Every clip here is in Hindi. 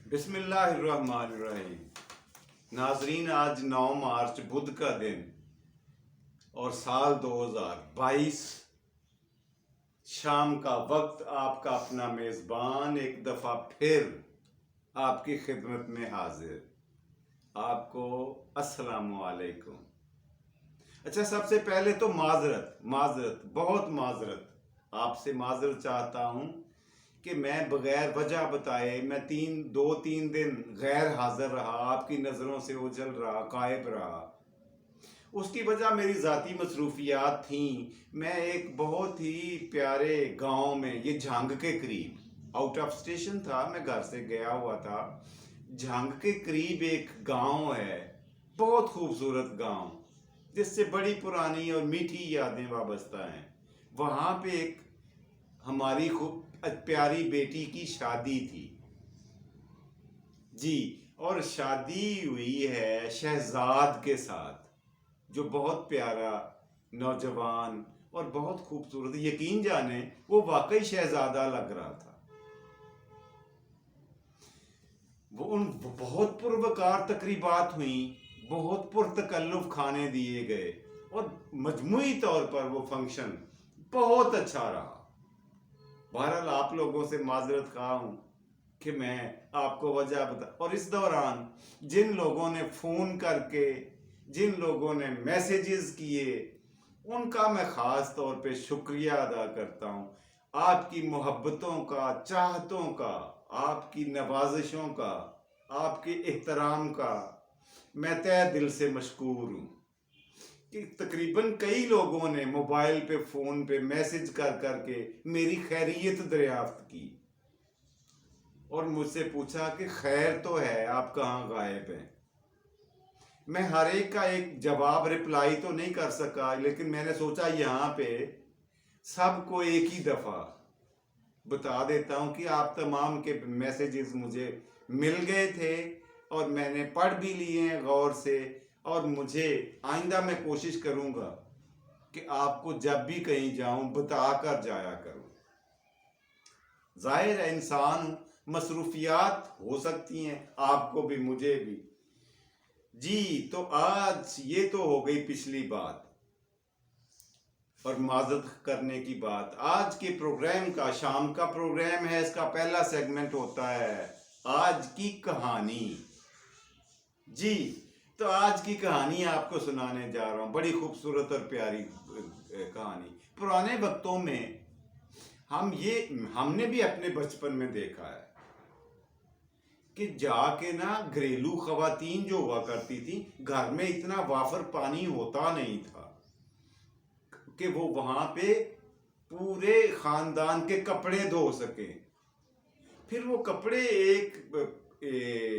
बिस्मिल्लाहिर्रहमानिर्रहीम। नाजरीन, आज 9 मार्च बुध का दिन और साल 2022, शाम का वक्त। आपका अपना मेज़बान एक दफ़ा फिर आपकी खिदमत में हाजिर। आपको अस्सलामु अलैकुम। अच्छा, सबसे पहले तो माजरत माजरत बहुत माजरत आपसे माजरत चाहता हूँ कि मैं बगैर वजह बताए मैं 2-3 दिन गैर हाजिर रहा, आपकी नज़रों से ओझल रहा, गायब रहा। उसकी वजह मेरी ज़ाती मसरूफियात थी। मैं एक बहुत ही प्यारे गांव में, ये झांग के करीब, आउट ऑफ स्टेशन था, मैं घर से गया हुआ था। झांग के करीब एक गांव है, बहुत खूबसूरत गांव, जिससे बड़ी पुरानी और मीठी यादें वाबस्ता हैं। वहाँ पे एक हमारी खूब प्यारी बेटी की शादी थी जी, और शादी हुई है शहजाद के साथ, जो बहुत प्यारा नौजवान और बहुत खूबसूरत, यकीन जाने वो वाकई शहजादा लग रहा था। वो बहुत पुरवकार तकरीबात हुई, बहुत पुरतकल्लुफ खाने दिए गए और मजमूई तौर पर वो फंक्शन बहुत अच्छा रहा। बहरहाल आप लोगों से माजरत खा हूँ कि मैं आपको वजह बता, और इस दौरान जिन लोगों ने फ़ोन करके, जिन लोगों ने मैसेजेस किए, उनका मैं ख़ास तौर पे शुक्रिया अदा करता हूँ। आपकी मोहब्बतों का, चाहतों का, आपकी नवाजिशों का, आपके एहतराम का मैं तहे दिल से मशकूर हूँ कि तकरीबन कई लोगों ने मोबाइल पे, फ़ोन पे मैसेज कर करके मेरी खैरियत दरियाफ्त की और मुझसे पूछा कि खैर तो है, आप कहाँ गायब हैं। मैं हर एक का एक जवाब, रिप्लाई तो नहीं कर सका, लेकिन मैंने सोचा यहाँ पे सबको एक ही दफ़ा बता देता हूँ कि आप तमाम के मैसेजेस मुझे मिल गए थे और मैंने पढ़ भी लिए हैं गौर से, और मुझे आइंदा मैं कोशिश करूँगा कि आपको जब भी कहीं जाऊँ बता कर जाया करूँ। जाहिर है इंसान, मसरूफियात हो सकती हैं, आपको भी मुझे भी जी। तो आज ये तो हो गई पिछली बात और माजरत करने की बात। आज के प्रोग्राम का, शाम का प्रोग्राम है, इसका पहला सेगमेंट होता है आज की कहानी जी। तो आज की कहानी आपको सुनाने जा रहा हूँ, बड़ी खूबसूरत और प्यारी कहानी। पुराने वक्तों में हमने भी अपने बचपन में देखा है कि जाके ना घरेलू खवातीन जो हुआ करती थी, घर में इतना वाफर पानी होता नहीं था कि वो वहां पे पूरे खानदान के कपड़े धो सके। फिर वो कपड़े एक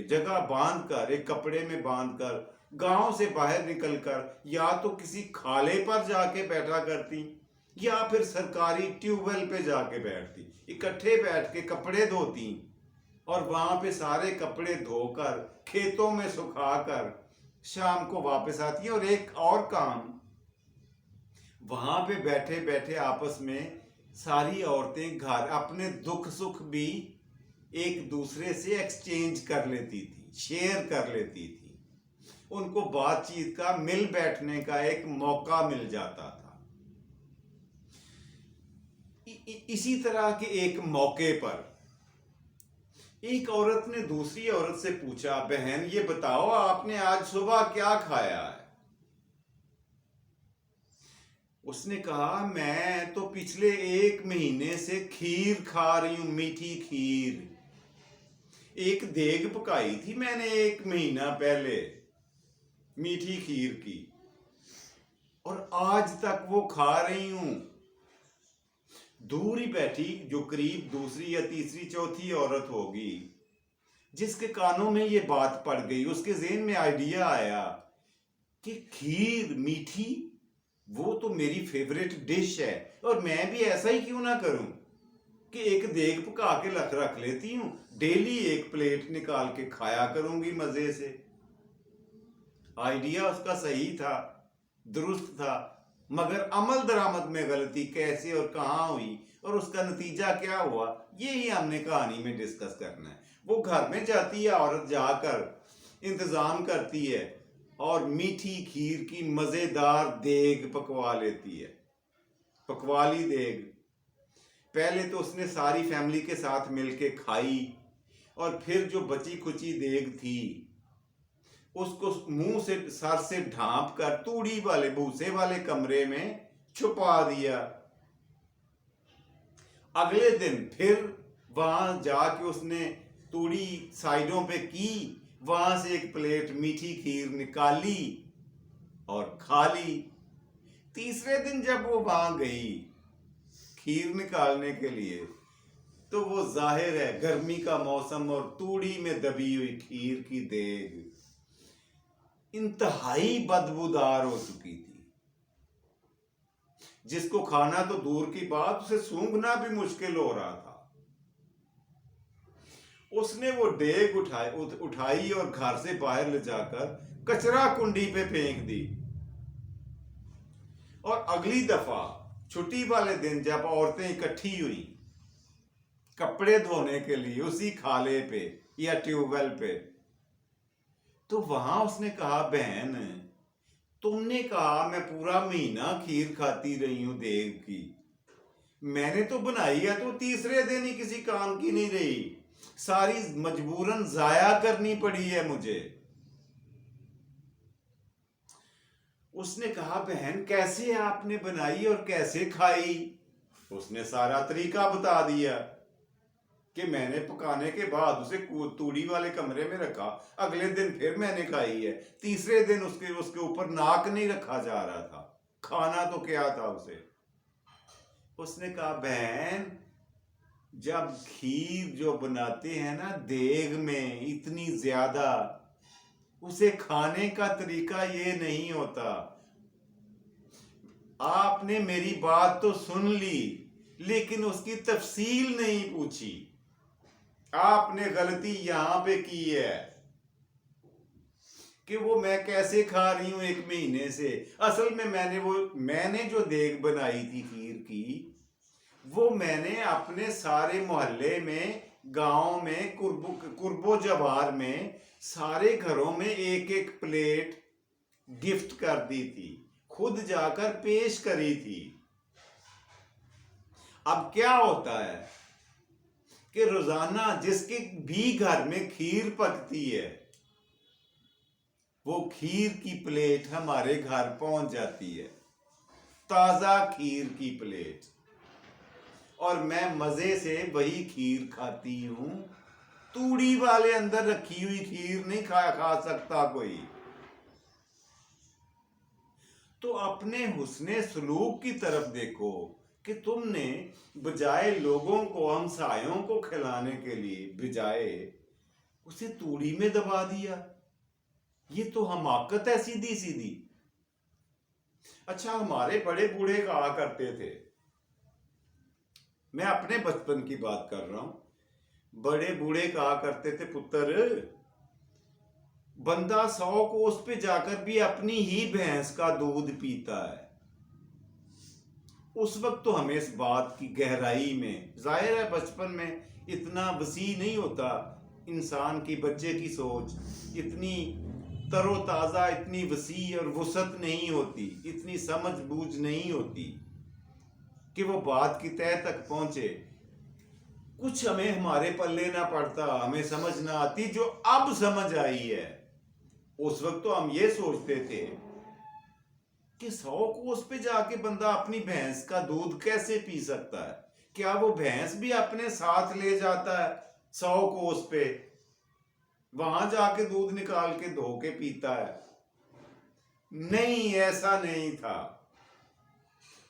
जगह बांध कर, एक कपड़े में बांध कर गांव से बाहर निकलकर या तो किसी खाले पर जाके बैठा करती या फिर सरकारी ट्यूबवेल पे जाके बैठती, इकट्ठे बैठ के कपड़े धोती और वहां पे सारे कपड़े धोकर खेतों में सुखाकर शाम को वापस आती है। और एक और काम, वहां पे बैठे बैठे आपस में सारी औरतें घर अपने दुख सुख भी एक दूसरे से एक्सचेंज कर लेती थी, शेयर कर लेती थी। उनको बातचीत का, मिल बैठने का एक मौका मिल जाता था। इसी तरह के एक मौके पर एक औरत ने दूसरी औरत से पूछा, बहन ये बताओ आपने आज सुबह क्या खाया है? उसने कहा, मैं तो पिछले 1 महीने से खीर खा रही हूं, मीठी खीर। एक देग पकाई थी मैंने 1 महीना पहले, मीठी खीर की, और आज तक वो खा रही हूं। दूर ही बैठी जो करीब दूसरी या तीसरी चौथी औरत होगी, जिसके कानों में ये बात पड़ गई, उसके ज़हन में आइडिया आया कि खीर मीठी, वो तो मेरी फेवरेट डिश है, और मैं भी ऐसा ही क्यों ना करूं कि एक देग पका के रख लेती हूं, डेली एक प्लेट निकाल के खाया करूंगी मजे से। आइडिया उसका सही था, दुरुस्त था, मगर अमल दरामद में गलती कैसे और कहाँ हुई और उसका नतीजा क्या हुआ, ये ही हमने कहानी में डिस्कस करना है। वो घर में जाती है औरत, जाकर इंतजाम करती है और मीठी खीर की मजेदार देग पकवा लेती है, पकवा ली देग। पहले तो उसने सारी फैमिली के साथ मिलके खाई और फिर जो बची खुची देग थी उसको मुंह से सर से ढांप कर तूड़ी वाले भूसे वाले कमरे में छुपा दिया। अगले दिन फिर वहां जाके उसने तूड़ी साइडों पे की, वहां से एक प्लेट मीठी खीर निकाली और खा ली। तीसरे दिन जब वो वहां गई खीर निकालने के लिए, तो वो जाहिर है गर्मी का मौसम और तूड़ी में दबी हुई खीर की देग इंतहाई बदबूदार हो चुकी थी, जिसको खाना तो दूर की बात उसे सूंघना भी मुश्किल हो रहा था। उसने वो देग उठाई और घर से बाहर ले जाकर कचरा कुंडी पे फेंक दी। और अगली दफा छुट्टी वाले दिन जब औरतें इकट्ठी हुई कपड़े धोने के लिए उसी खाले पे या ट्यूबवेल पे, तो वहां उसने कहा, बहन तुमने कहा मैं पूरा महीना खीर खाती रही हूं देव की, मैंने तो बनाई है तो तीसरे दिन ही किसी काम की नहीं रही, सारी मजबूरन जाया करनी पड़ी है मुझे। उसने कहा, बहन कैसे आपने बनाई और कैसे खाई? उसने सारा तरीका बता दिया कि मैंने पकाने के बाद उसे तूड़ी वाले कमरे में रखा, अगले दिन फिर मैंने खाई है, तीसरे दिन उसके ऊपर नाक नहीं रखा जा रहा था, खाना तो क्या था उसे। उसने कहा, बहन जब खीर जो बनाते हैं ना देग में इतनी ज्यादा, उसे खाने का तरीका ये नहीं होता। आपने मेरी बात तो सुन ली लेकिन उसकी तफसील नहीं पूछी। आपने गलती यहां पे की है कि वो मैं कैसे खा रही हूं एक महीने से। असल में मैंने जो देग बनाई थी खीर की, वो मैंने अपने सारे मोहल्ले में, गांव में, कुर्बो जवार में सारे घरों में एक एक प्लेट गिफ्ट कर दी थी, खुद जाकर पेश करी थी। अब क्या होता है कि रोजाना जिसके भी घर में खीर पकती है, वो खीर की प्लेट हमारे घर पहुंच जाती है, ताजा खीर की प्लेट, और मैं मजे से वही खीर खाती हूं। तूड़ी वाले अंदर रखी हुई खीर नहीं खा सकता कोई। तो अपने हुस्ने सलूक की तरफ देखो कि तुमने बजाय लोगों को, हमसायों को खिलाने के लिए बजाय उसे तूड़ी में दबा दिया। ये तो हमाकत है सीधी सीधी। अच्छा, हमारे बड़े बूढ़े कहा करते थे, मैं अपने बचपन की बात कर रहा हूं, बड़े बूढ़े कहा करते थे, पुत्र बंदा 100 कोस पे जाकर भी अपनी ही भैंस का दूध पीता है। उस वक्त तो हमें इस बात की गहराई में, जाहिर है बचपन में इतना वसी नहीं होता इंसान की, बच्चे की सोच इतनी तरोताजा, इतनी वसी और वसत नहीं होती, इतनी समझ बूझ नहीं होती कि वो बात की तह तक पहुंचे। कुछ हमें हमारे पल्ले ना पड़ता, हमें समझ ना आती जो अब समझ आई है। उस वक्त तो हम ये सोचते थे कि 100 कोस पे जाके बंदा अपनी भैंस का दूध कैसे पी सकता है? क्या वो भैंस भी अपने साथ ले जाता है 100 कोस पे, वहां जाके दूध निकाल के धो के पीता है? नहीं, ऐसा नहीं था।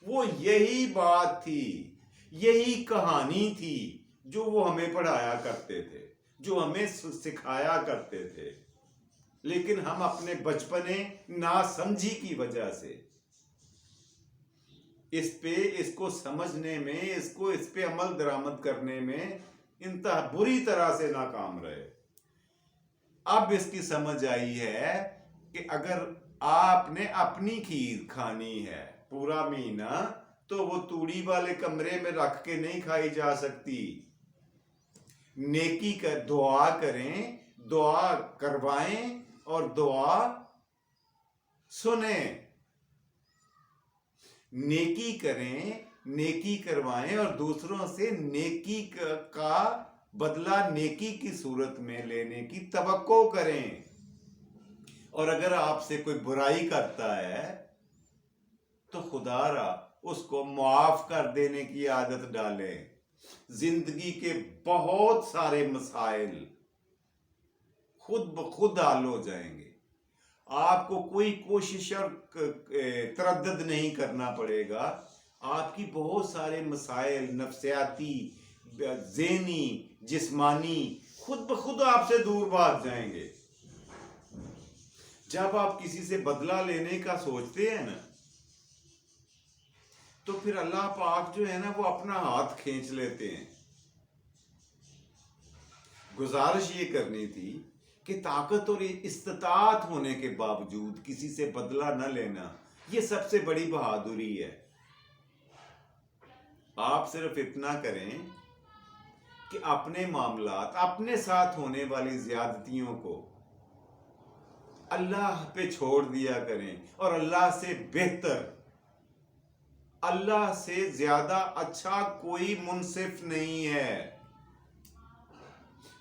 वो यही बात थी, यही कहानी थी जो वो हमें पढ़ाया करते थे, जो हमें सिखाया करते थे। लेकिन हम अपने बचपने नासमझी की वजह से इसको समझने में, इस पे अमल दरामद करने में इंतहा बुरी तरह से नाकाम रहे। अब इसकी समझ आई है कि अगर आपने अपनी खीर खानी है पूरा महीना, तो वो तूड़ी वाले कमरे में रख के नहीं खाई जा सकती। नेकी कर दुआ करें, दुआ करवाएं और दुआ सुने। नेकी करें, नेकी करवाएं और दूसरों से नेकी का बदला नेकी की सूरत में लेने की तवक्को करें। और अगर आपसे कोई बुराई करता है तो खुदारा उसको माफ कर देने की आदत डालें। जिंदगी के बहुत सारे मसाइल खुद ब खुद हल हो जाएंगे। आपको कोई कोशिश और तरद्दुद नहीं करना पड़ेगा। आपकी बहुत सारे मसाइल नफ्सियाती, ज़हनी, जिस्मानी खुद ब खुद आपसे दूर भाग जाएंगे। जब आप किसी से बदला लेने का सोचते हैं ना, तो फिर अल्लाह पाक जो है ना वो अपना हाथ खींच लेते हैं। गुजारिश ये करनी थी कि ताकत और इस्तात होने के बावजूद किसी से बदला न लेना, ये सबसे बड़ी बहादुरी है। आप सिर्फ इतना करें कि अपने मामलात, अपने साथ होने वाली ज्यादतियों को अल्लाह पे छोड़ दिया करें। और अल्लाह से बेहतर, अल्लाह से ज्यादा अच्छा कोई मुनसिफ नहीं है,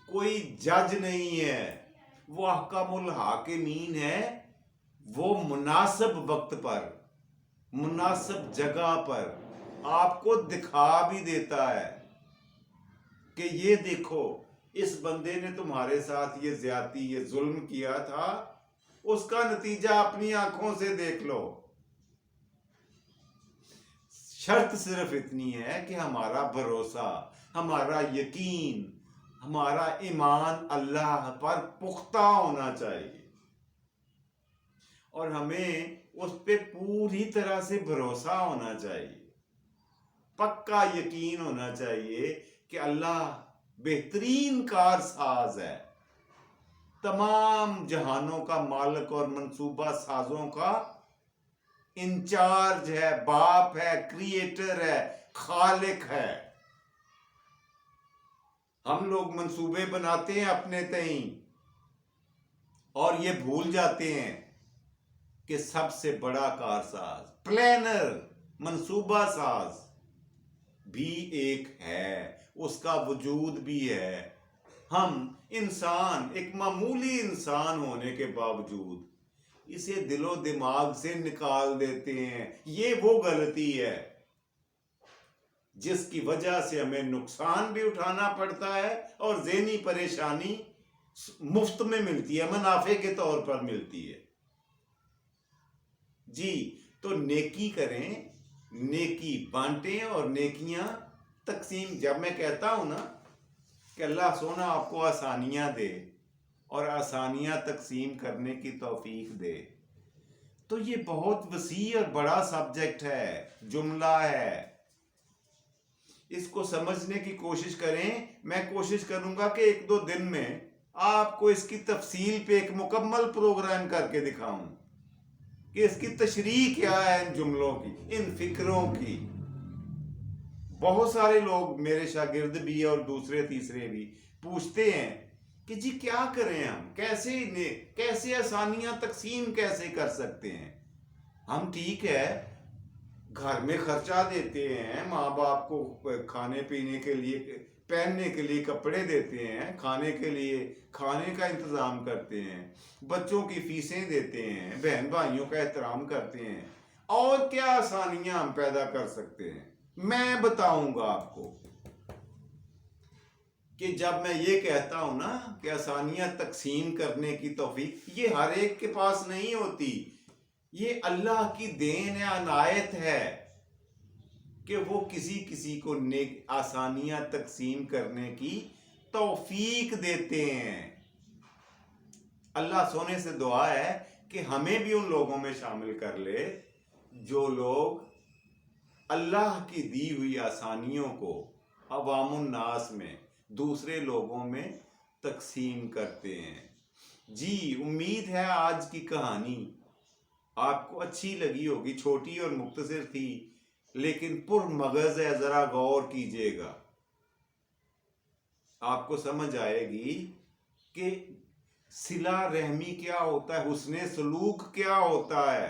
कोई जज नहीं है। वो अहकामुल हाकिमीन है। वो मुनासिब वक्त पर, मुनासिब जगह पर आपको दिखा भी देता है कि ये देखो, इस बंदे ने तुम्हारे साथ ये ज्यादती, ये जुल्म किया था, उसका नतीजा अपनी आंखों से देख लो। शर्त सिर्फ इतनी है कि हमारा भरोसा, हमारा यकीन, हमारा ईमान अल्लाह पर पुख्ता होना चाहिए और हमें उस पे पूरी तरह से भरोसा होना चाहिए। पक्का यकीन होना चाहिए कि अल्लाह बेहतरीन कारसाज है, तमाम जहानों का मालिक और मंसूबा साजों का इंचार्ज है, बाप है, क्रिएटर है, खालिक है। हम लोग मंसूबे बनाते हैं अपने तई और ये भूल जाते हैं कि सबसे बड़ा कारसाज, प्लानर, मंसूबा साज भी एक है, उसका वजूद भी है। हम इंसान, एक मामूली इंसान होने के बावजूद इसे दिलो दिमाग से निकाल देते हैं। ये वो गलती है जिसकी वजह से हमें नुकसान भी उठाना पड़ता है और ज़हनी परेशानी मुफ्त में मिलती है, मुनाफे के तौर पर मिलती है। जी, तो नेकी करें, नेकी बांटें और नेकियां तकसीम। जब मैं कहता हूं ना कि अल्लाह सोना आपको आसानियां दे और आसानियां तकसीम करने की तौफीक दे, तो ये बहुत वसी और बड़ा सब्जेक्ट है, जुमला है। इसको समझने की कोशिश करें। मैं कोशिश करूंगा कि 1-2 दिन में आपको इसकी तफसील पे एक मुकम्मल प्रोग्राम करके दिखाऊं कि इसकी तशरीह क्या है, इन जुमलों की, इन फिक्रों की। बहुत सारे लोग मेरे शागिर्द भी और दूसरे तीसरे भी पूछते हैं कि जी क्या करें हम, कैसे आसानियां तकसीम कैसे कर सकते हैं। हम ठीक है घर में खर्चा देते हैं, माँ बाप को खाने पीने के लिए, पहनने के लिए कपड़े देते हैं, खाने के लिए खाने का इंतजाम करते हैं, बच्चों की फीसें देते हैं, बहन भाइयों का एहतराम करते हैं। और क्या आसानियां हम पैदा कर सकते हैं, मैं बताऊंगा आपको। कि जब मैं ये कहता हूं ना कि आसानियां तकसीम करने की तौफीक, ये हर एक के पास नहीं होती। ये अल्लाह की देन है, अनायत है कि वो किसी किसी को नेक आसानियां तकसीम करने की तौफीक देते हैं। अल्लाह सोने से दुआ है कि हमें भी उन लोगों में शामिल कर ले जो लोग अल्लाह की दी हुई आसानियों को अवामुन नास में, दूसरे लोगों में तकसीम करते हैं। जी, उम्मीद है आज की कहानी आपको अच्छी लगी होगी। छोटी और मुख्तसर थी लेकिन पुरमगज़ है, ज़रा गौर कीजिएगा। आपको समझ आएगी कि सिला रहमी क्या होता है, हुस्ने सलूक क्या होता है,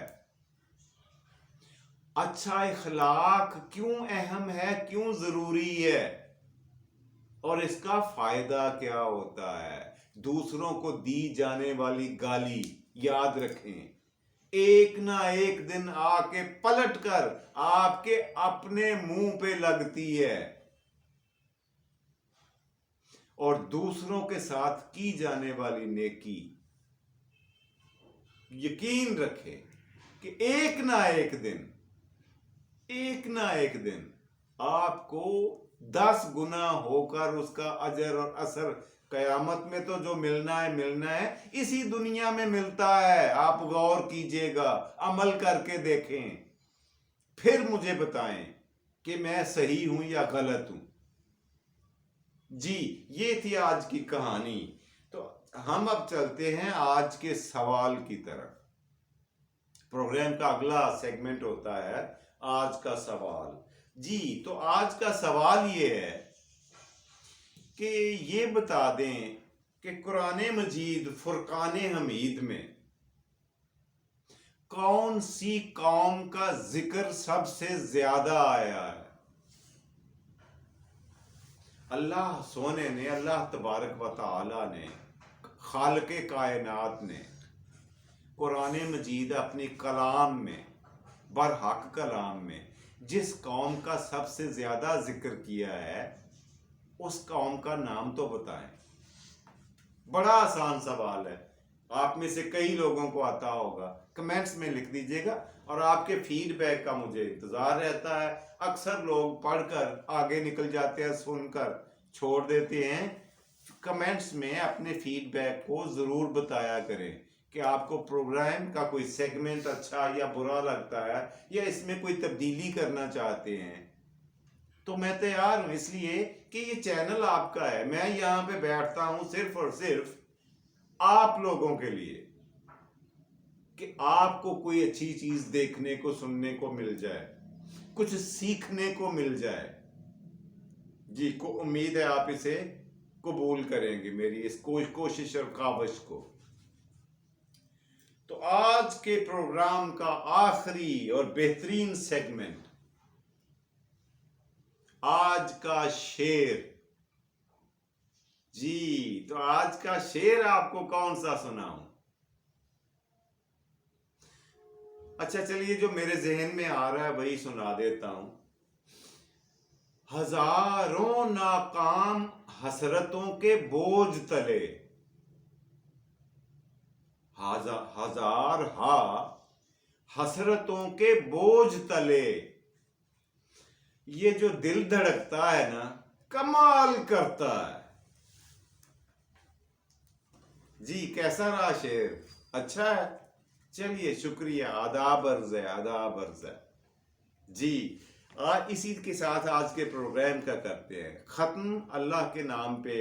अच्छा इखलाक क्यों अहम है, क्यों जरूरी है, और इसका फायदा क्या होता है। दूसरों को दी जाने वाली गाली याद रखें, एक ना एक दिन आके पलट कर आपके अपने मुंह पे लगती है। और दूसरों के साथ की जाने वाली नेकी, यकीन रखें कि एक ना एक दिन आपको 10 गुना होकर उसका अजर और असर कयामत में तो जो मिलना है इसी दुनिया में मिलता है। आप गौर कीजिएगा, अमल करके देखें, फिर मुझे बताएं कि मैं सही हूं या गलत हूं। जी, ये थी आज की कहानी। तो हम अब चलते हैं आज के सवाल की तरफ। प्रोग्राम का अगला सेगमेंट होता है आज का सवाल। जी, तो आज का सवाल ये है कि ये बता दें कि कुरान मजीद फुरकान हमीद में कौन सी कौम का जिक्र सबसे ज्यादा आया है। अल्लाह सोने ने, अल्लाह तबारक व तआला ने, खालिक़े कायनात ने कुरान मजीद अपनी कलाम में, बरहक कलाम में जिस कौम का सबसे ज्यादा जिक्र किया है उस कौम का नाम तो बताएं। बड़ा आसान सवाल है, आप में से कई लोगों को आता होगा, कमेंट्स में लिख दीजिएगा और आपके फीडबैक का मुझे इंतजार रहता है। अक्सर लोग पढ़कर आगे निकल जाते हैं, सुनकर छोड़ देते हैं। कमेंट्स में अपने फीडबैक को जरूर बताया करें कि आपको प्रोग्राम का कोई सेगमेंट अच्छा या बुरा लगता है या इसमें कोई तब्दीली करना चाहते हैं। तो मैं तैयार हूं, इसलिए कि ये चैनल आपका है। मैं यहाँ पे बैठता हूं सिर्फ और सिर्फ आप लोगों के लिए, कि आपको कोई अच्छी चीज देखने को, सुनने को मिल जाए, कुछ सीखने को मिल जाए। जी, को उम्मीद है आप इसे कबूल करेंगे, मेरी इस कोशिश और काविश को। तो आज के प्रोग्राम का आखिरी और बेहतरीन सेगमेंट, आज का शेर। जी, तो आज का शेर आपको कौन सा सुनाऊं? अच्छा चलिए, जो मेरे जहन में आ रहा है वही सुना देता हूं। हजारों नाकाम हसरतों के बोझ तले, हजार हसरतों के बोझ तले, ये जो दिल धड़कता है ना, कमाल करता है। जी, कैसा रहा शेर? अच्छा है, चलिए शुक्रिया, आदाब अर्ज है, आदाब अर्ज है। जी, आज इसी के साथ आज के प्रोग्राम का करते हैं खत्म। अल्लाह के नाम पे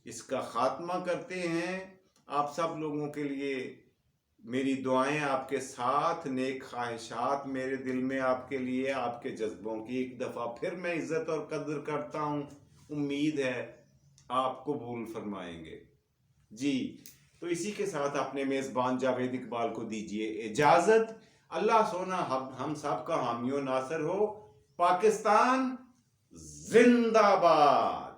इसका खात्मा करते हैं। आप सब लोगों के लिए मेरी दुआएं आपके साथ, नेक ख्वाहिशात मेरे दिल में आपके लिए, आपके जज्बों की एक दफ़ा फिर मैं इज़्ज़त और कद्र करता हूँ। उम्मीद है आप कबूल फरमाएंगे। जी, तो इसी के साथ अपने मेज़बान जावेद इकबाल को दीजिए इजाज़त। अल्लाह सोना हम सब का हामी नासर हो। पाकिस्तान जिंदाबाद।